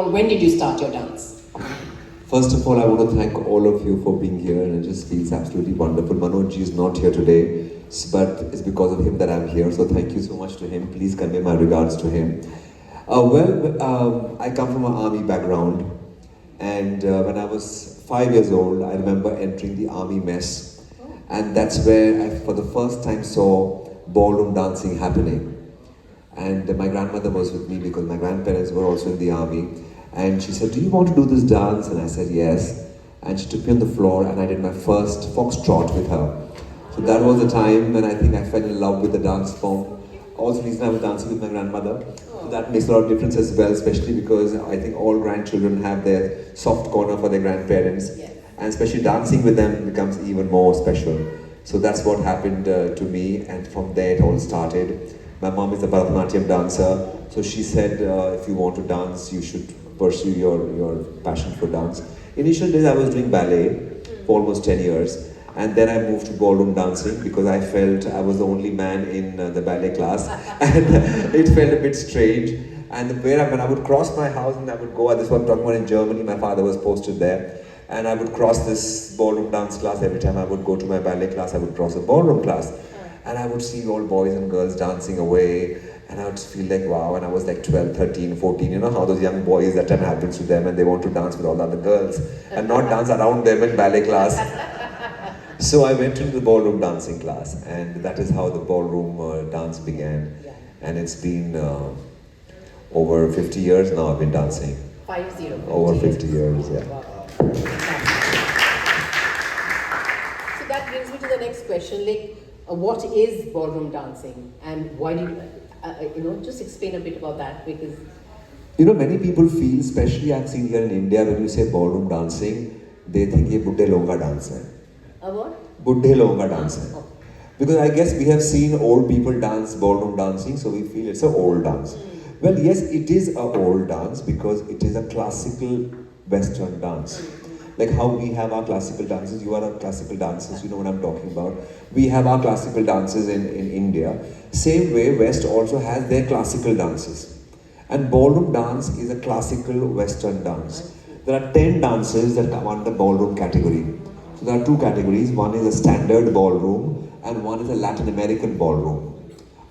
When did you start your dance? First of all, I want to thank all of you for being here, and it just feels absolutely wonderful. Manoj ji is not here today, but it's because of him that I'm here, so thank you so much to him. Please convey my regards to him. I come from an army background, and when I was 5 years old, I remember entering the army mess, and that's where I, for the first time, saw ballroom dancing happening. And my grandmother was with me because my grandparents were also in the army. And she said, "Do you want to do this dance?" And I said, "Yes." And she took me on the floor and I did my first foxtrot with her. So that was the time when I think I fell in love with the dance form. Also, the reason I was dancing with my grandmother. So that makes a lot of difference as well, especially because I think all grandchildren have their soft corner for their grandparents. And especially dancing with them becomes even more special. So that's what happened to me, and from there it all started. My mom is a Bharatanatyam dancer, so she said, if you want to dance, you should pursue your passion for dance. Initial days I was doing ballet for almost 10 years, and then I moved to ballroom dancing because I felt I was the only man in the ballet class, and it felt a bit strange. And when I would cross my house and I would go, this was talking about in Germany, my father was posted there, and I would cross this ballroom dance class every time I would go to my ballet class, I would cross a ballroom class. And I would see all boys and girls dancing away, and I would feel like, wow, and I was like 12, 13, 14, you know how those young boys, that time happens to them, and they want to dance with all the other girls, and not dance around them in ballet class. So I went into the ballroom dancing class, and that is how the ballroom dance began. And it's been over 50 years now I've been dancing. 50. Over 50 years, yeah. Wow. So that brings me to the next question, like, what is ballroom dancing, and why do you, just explain a bit about that, because many people feel, especially I've seen here in India, when you say ballroom dancing, they think ये बुड्ढे लोगों का dance है. What? बुड्ढे लोगों का dance है. Because I guess we have seen old people dance ballroom dancing, so we feel it's an old dance. Well, yes, it is an old dance because it is a classical Western dance. Like how we have our classical dances, you are a classical dancers, you know what I'm talking about. We have our classical dances in India. Same way, West also has their classical dances. And ballroom dance is a classical Western dance. There are 10 dances that come under the ballroom category. So there are two categories. One is a standard ballroom and one is a Latin American ballroom.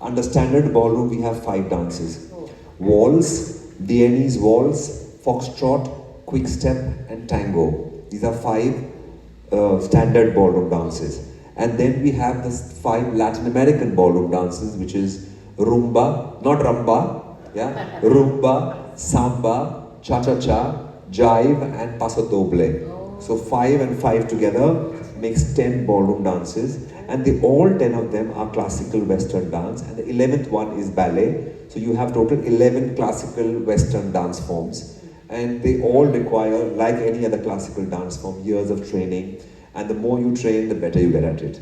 Under standard ballroom, we have 5 dances. Waltz, Viennese waltz, foxtrot, quick step and tango. These are 5 standard ballroom dances. And then we have the 5 Latin American ballroom dances, which is rumba, not rumba, yeah, rumba, samba, cha-cha-cha, jive and paso doble. So 5 and 5 together makes 10 ballroom dances, and all 10 of them are classical Western dance, and the 11th one is ballet. So you have total 11 classical Western dance forms. And they all require, like any other classical dance form, years of training. And the more you train, the better you get at it.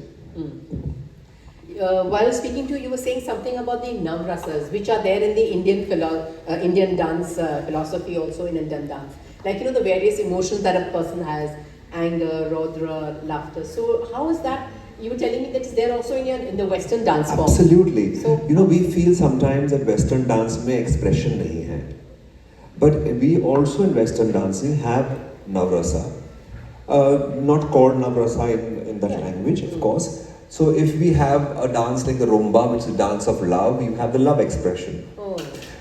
While speaking to you, you were saying something about the navrasas, which are there in the Indian dance philosophy, also in Indian dance. Like, the various emotions that a person has, anger, rodra, laughter. So how is that? You were telling me that it's there also in the Western dance form. Absolutely. So, we feel sometimes that Western dance mein expression nahi hai. But we also in Western dancing have navrasa. Not called navrasa in that language, of course. So if we have a dance like the rumba, which is a dance of love, you have the love expression.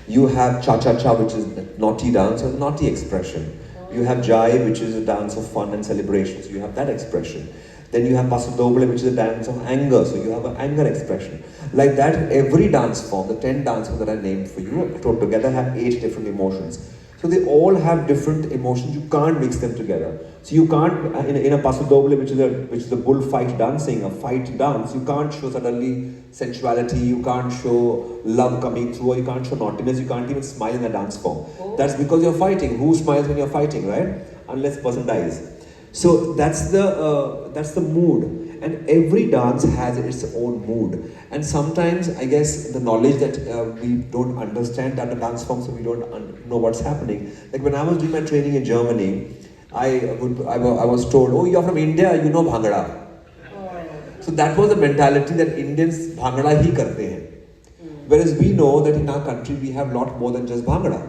You have cha-cha-cha, which is the naughty dance, or the naughty expression. You have jive, which is a dance of fun and celebration, so you have that expression. Then you have paso doble, which is a dance of anger, so you have an anger expression. Like that, every dance form, the 10 dance forms that I named for you, together have 8 different emotions. So they all have different emotions. You can't mix them together. So you can't, in a paso doble, which is a bullfight dancing, a fight dance, you can't show suddenly sensuality, you can't show love coming through, or you can't show naughtiness, you can't even smile in a dance form. That's because you're fighting. Who smiles when you're fighting, right? Unless the person dies. So that's the mood. And every dance has its own mood. And sometimes, I guess, the knowledge that we don't understand other dance forms, so we don't know what's happening. Like when I was doing my training in Germany, I was told, "Oh, you're from India, you know Bhangra." So that was the mentality that Indians Bhangra hi karte hain. Whereas we know that in our country we have a lot more than just Bhangra.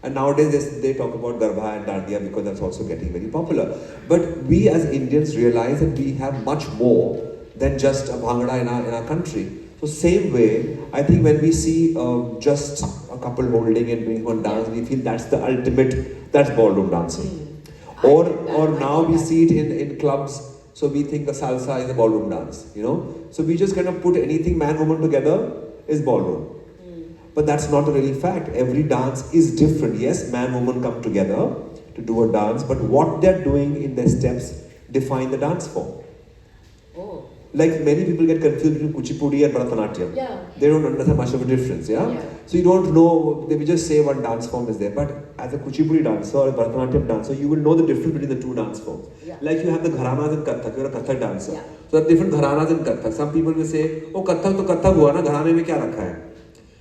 And nowadays they talk about Garba and Dandiya because that's also getting very popular. But we as Indians realize that we have much more than just a Bhangra in our country. So same way, I think when we see just a couple holding and doing one dance, we feel that's the ultimate, that's ballroom dancing. Or now we see it in clubs, so we think the salsa is a ballroom dance, you know. So we just kind of put anything man, woman together is ballroom. But that's not a really fact. Every dance is different. Yes, man, woman come together to do a dance, but what they're doing in their steps define the dance form. Oh. Like many people get confused between Kuchipudi and Bharatanatyam. Yeah. They don't understand much of a difference, yeah? So you don't know, they will just say one dance form is there. But as a Kuchipudi dancer or a Bharatanatyam dancer, you will know the difference between the two dance forms. Yeah. Like you have the gharanas in Kathak, you're a Kathak dancer. Yeah. So there are different gharanas in Kathak. Some people will say, oh Kathak to Kathak hua na, gharane mein kya rakha hai?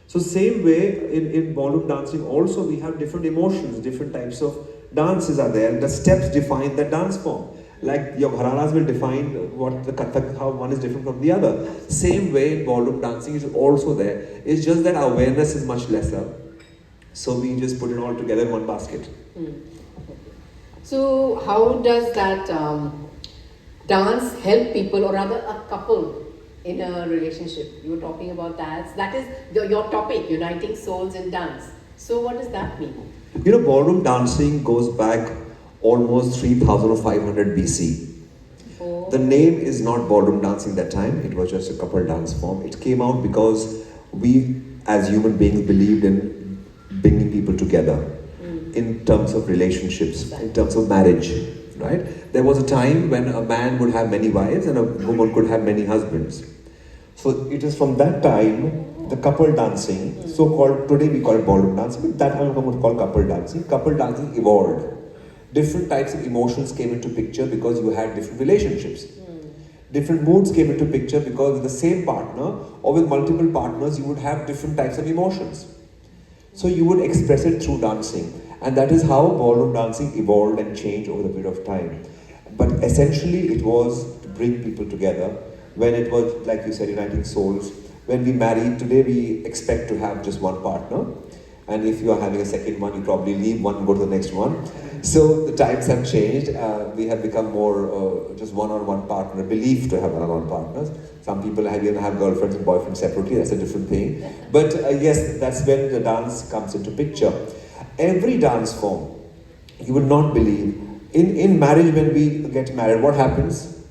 So same way in ballroom dancing also we have different emotions, different types of dances are there. The steps define the dance form. Like your gharanas will define what the Kathak, how one is different from the other. Same way in ballroom dancing is also there. It's just that awareness is much lesser. So we just put it all together in one basket. So how does that dance help people, or rather a couple, in a relationship? You were talking about that. That is your topic, uniting souls in dance. So what does that mean? You know, ballroom dancing goes back almost 3500 BC. Oh. The name is not ballroom dancing that time, it was just a couple dance form. It came out because we as human beings believed in bringing people together in terms of relationships, in terms of marriage, right? There was a time when a man would have many wives and a woman could have many husbands. So it is from that time, the couple dancing, so-called, today we call it ballroom dancing, but that time we would call couple dancing. Couple dancing evolved. Different types of emotions came into picture because you had different relationships. Different moods came into picture because with the same partner or with multiple partners, you would have different types of emotions. So you would express it through dancing. And that is how ballroom dancing evolved and changed over the period of time. But essentially it was to bring people together. When it was, like you said, uniting souls. When we marry, today we expect to have just one partner. And if you are having a second one, you probably leave one and go to the next one. So the times have changed. We have become more just one-on-one partner, belief to have one-on-one partners. Some people even have girlfriends and boyfriends separately, that's a different thing. But yes, that's when the dance comes into picture. Every dance form, you would not believe, in marriage when we get married, what happens?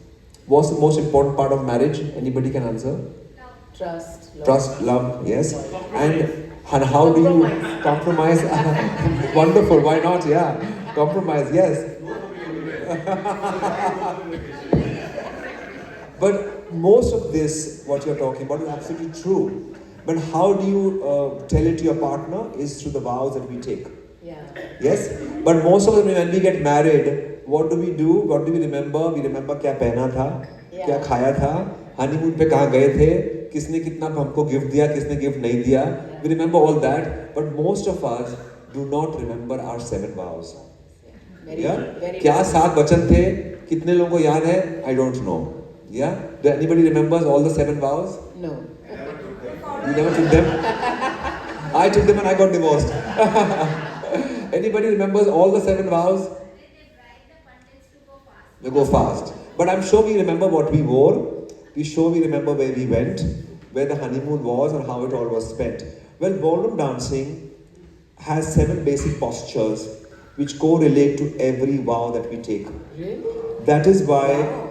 What's the most important part of marriage? Anybody can answer? Trust. Love. Trust, love, yes. And how do you compromise? Wonderful, why not? Yeah, compromise, yes. But most of this, what you're talking about, is absolutely true. But how do you tell it to your partner is through the vows that we take. Yeah. Yes? But most of the time when we get married, what do we do? What do we remember? We remember क्या पहना था, क्या खाया था, honeymoon पे कहाँ गए थे, किसने कितना हमको गिफ्ट दिया, किसने गिफ्ट नहीं दिया. We remember all that, but most of us do not remember our 7 vows. Yeah? क्या 7 वचन थे, कितने लोगों को याद है? I don't know. Yeah? Do anybody remembers all the 7 vows? No. You never took them? I took them and I got divorced. Anybody remembers all the 7 vows? We go fast. But I'm sure we remember what we wore. We sure we remember where we went, where the honeymoon was and how it all was spent. Well, ballroom dancing has 7 basic postures which correlate to every vow that we take. Really? That is why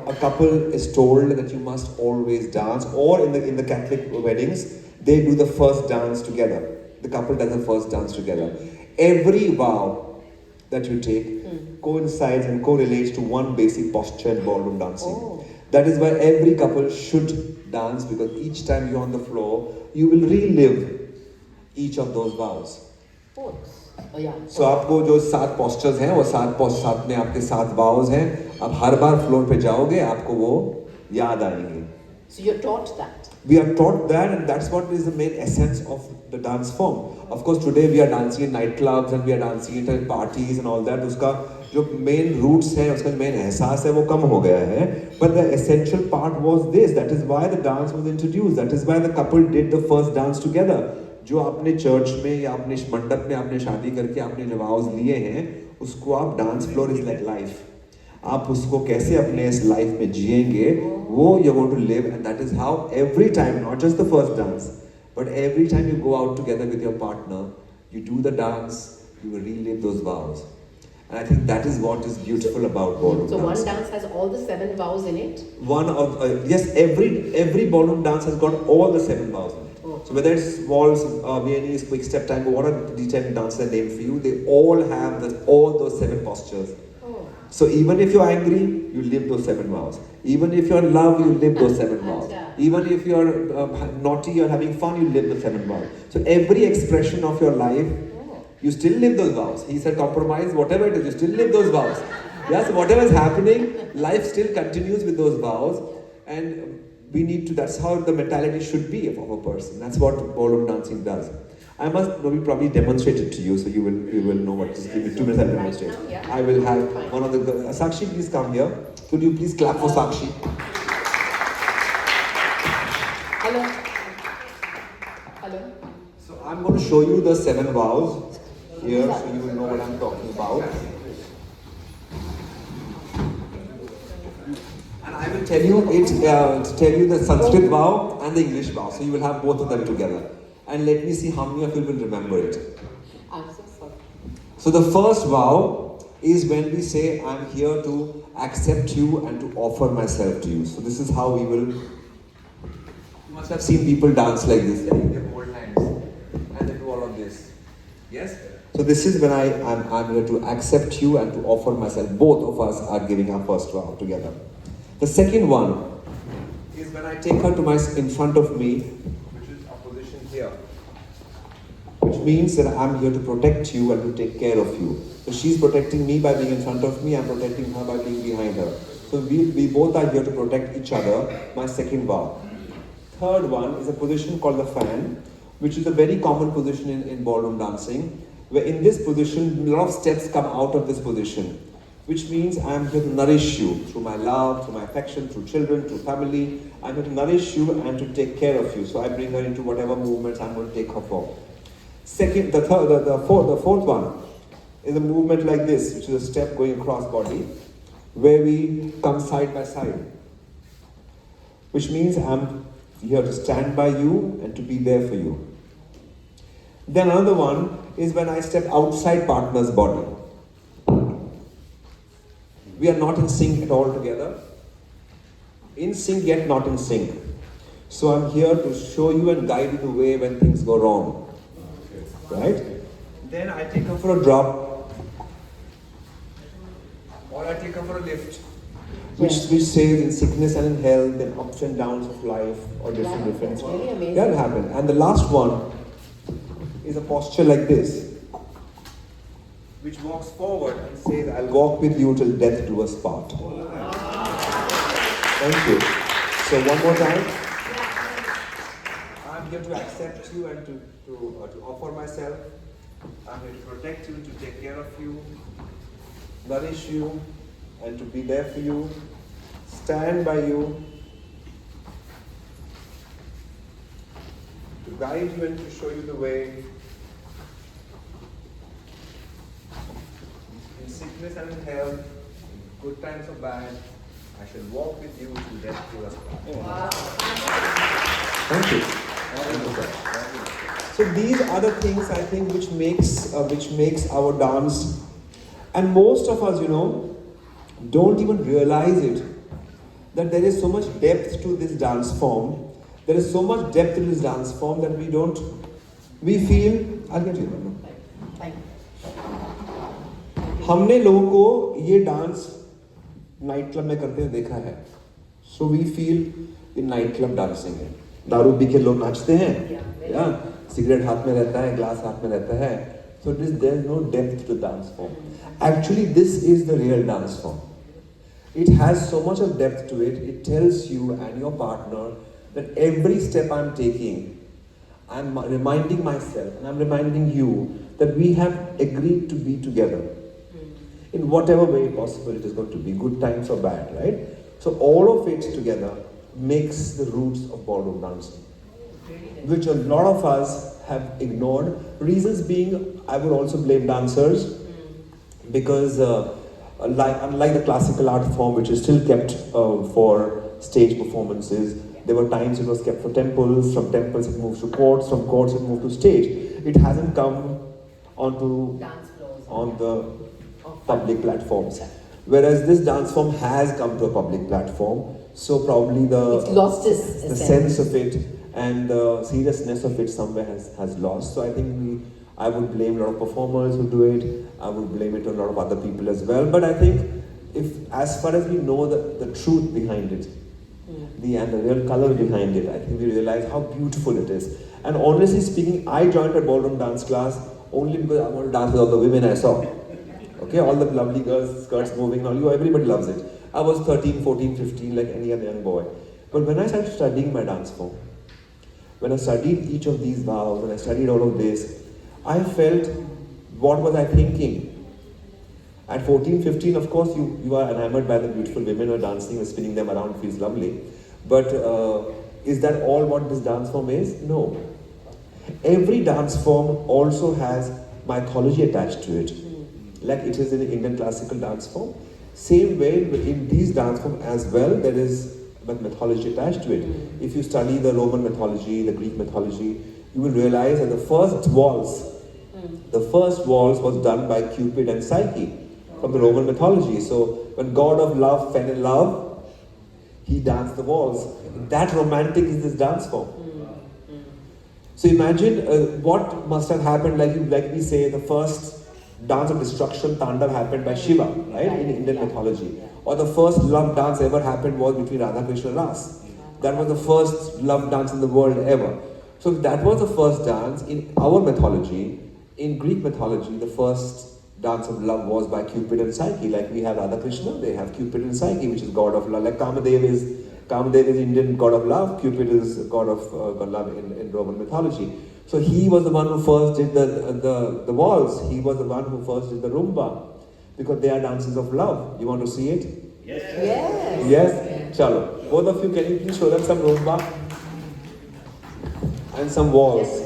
a couple is told that you must always dance, or in the Catholic weddings, they do the first dance together. The couple does the first dance together. Every vow that you take coincides and correlates to one basic posture in ballroom dancing. Oh. That is why every couple should dance, because each time you're on the floor, you will relive each of those vows. Oh, yeah. So आपको जो 7 postures हैं, वो 7 में आपके 7 vows हैं. अब हर बार floor पे जाओगे, आपको वो याद आएंगे. So you're taught that. We are taught that, and that's what is the main essence of the dance form. Of course, today we are dancing in nightclubs and we are dancing in parties and all that. उसका जो main roots है, उसका main एहसास है, वो कम हो गया है. But the essential part was this. That is why the dance was introduced. That is why the couple did the first dance together. जो आपने चर्च में या अपने मंडप में आपने शादी करके आपने जो vows लिए हैं, उसको आप dance floor is like life. आप उसको कैसे अपने इस लाइफ में जिएंगे, वो you're going to live, and that is how every time, not just the first dance, but every time you go out together with your partner, you do the dance, you will relive those vows. And I think that is what is beautiful about ballroom So dance. one dance has all the 7 vows in it? One of yes, every ballroom dance has got all the 7 vows in it. Oh. So whether it's waltz, Viennese, quick step, tango, what are the 10 dances I named for you, they all have all those 7 postures. Oh. So even if you're angry, you live those 7 vows. Even if you're in love, you live those 7 vows. Even if you're naughty or having fun, you live the 7 vows. So every expression of your life, you still live those vows. He said compromise, whatever it is, you still live those vows. Yes, whatever is happening, life still continues with those vows. And we need to, that's how the mentality should be of a person. That's what ballroom dancing does. I must probably demonstrate it to you, so you will know what. Just give me 2 minutes, I'll demonstrate. Right now, yeah. I will have one of the Sakshi, please come here. Could you please clap for Sakshi? Hello. Hello. So I'm going to show you the 7 vows here, so you will know what I'm talking about. And I will tell you the Sanskrit vow and the English vow, so you will have both of them together. And let me see how many of you will remember it. I'm so sorry. So the first vow is when we say, I'm here to accept you and to offer myself to you. So this is how we will, you must have seen people dance like this. They hold hands and they do all of this. Yes? So this is when I'm here to accept you and to offer myself. Both of us are giving our first vow together. The second one is when I take her in front of me, which is a position here. Which means that I'm here to protect you and to take care of you. So she's protecting me by being in front of me, I'm protecting her by being behind her. So we both are here to protect each other, my second vow. Third one is a position called the fan, which is a very common position in ballroom dancing, where in this position, a lot of steps come out of this position, which means I'm here to nourish you through my love, through my affection, through children, through family. I'm here to nourish you and to take care of you. So I bring her into whatever movements I'm going to take her for. The fourth one is a movement like this, which is a step going across body, where we come side by side. Which means I'm here to stand by you and to be there for you. Then another one is when I step outside partner's body. We are not in sync at all together. In sync yet not in sync. So I'm here to show you and guide you the way when things go wrong. Right? Then I take her for a drop. Or I take her for a lift. Which says in sickness and in health, in ups and downs of life, or different. That's really amazing. That happen. And the last one is a posture like this, which walks forward and says, I'll walk with you till death do us part. Thank you. So one more time. I'm here to accept you and to offer myself. I'm here to protect you, to take care of you, nourish you, and to be there for you, stand by you, to guide you and to show you the way. In sickness and in health, in good times or bad, I shall walk with you till death do us part. Thank you. So these are the things I think which makes our dance, and most of us, don't even realize it, that there is so much depth to this dance form. There is so much depth in this dance form that we feel, I'll get you one. Thank you. हमने लोगों को ये dance night club में करते हुए देखा है. So we feel ये नाइट क्लब डांसिंग है. दारू पी के लोग नाचते हैं, सिगरेट हाथ में रहता है, ग्लास हाथ में रहता है. So there is no depth to dance form. Actually, this is the real dance form. It has so much of depth to it. It tells you and your partner that every step I'm taking, I'm reminding myself and I'm reminding you that we have agreed to be together. In whatever way possible it is going to be, good times or bad, right? So all of it together makes the roots of ballroom dancing. which a lot of us have ignored. Reasons being, I would also blame dancers, because unlike the classical art form, which is still kept for stage performances, there were times it was kept for temples, from temples it moved to courts, from courts it moved to stage. It hasn't come onto Dance floors. on the public platforms. Whereas this dance form has come to a public platform, so probably It's lost its the essence. sense of it and the seriousness of it somewhere has lost. So I think I would blame a lot of performers who do it. I would blame it on a lot of other people as well. But I think as far as we know the truth behind it, and the real color behind it, I think we realize how beautiful it is. And honestly speaking, I joined a ballroom dance class only because I wanted to dance with all the women I saw. Okay, all the lovely girls, skirts moving, everybody loves it. I was 13, 14, 15, like any other young boy. But when I started studying my dance form, when I studied each of these vows, when I studied all of this, I felt, what was I thinking? At 14, 15, of course, you are enamored by the beautiful women who are dancing and spinning them around, feels lovely. But is that all what this dance form is? No. Every dance form also has mythology attached to it, like it is in the Indian classical dance form. Same way in these dance form as well, there is mythology attached to it. If you study the Roman mythology, the Greek mythology, you will realize that the first waltz was done by Cupid and Psyche from the Roman mythology. So when God of love fell in love, he danced the waltz. That romantic is this dance form. So imagine what must have happened, like we say, the first dance of destruction, Tandav, happened by Shiva, right, in Indian mythology. Or the first love dance ever happened was between Radha Krishna and Ras. That was the first love dance in the world ever. So that was the first dance in our mythology. In Greek mythology, the first dance of love was by Cupid and Psyche. Like we have Radha Krishna, they have Cupid and Psyche, which is god of love. Like Kamadev is Indian god of love, Cupid is god of love in Roman mythology. So he was the one who first did the waltz. He was the one who first did the rumba, because they are dances of love. You want to see it? Yes. Yes? Chalo. Both of you, can you please show them some rumba and some waltz?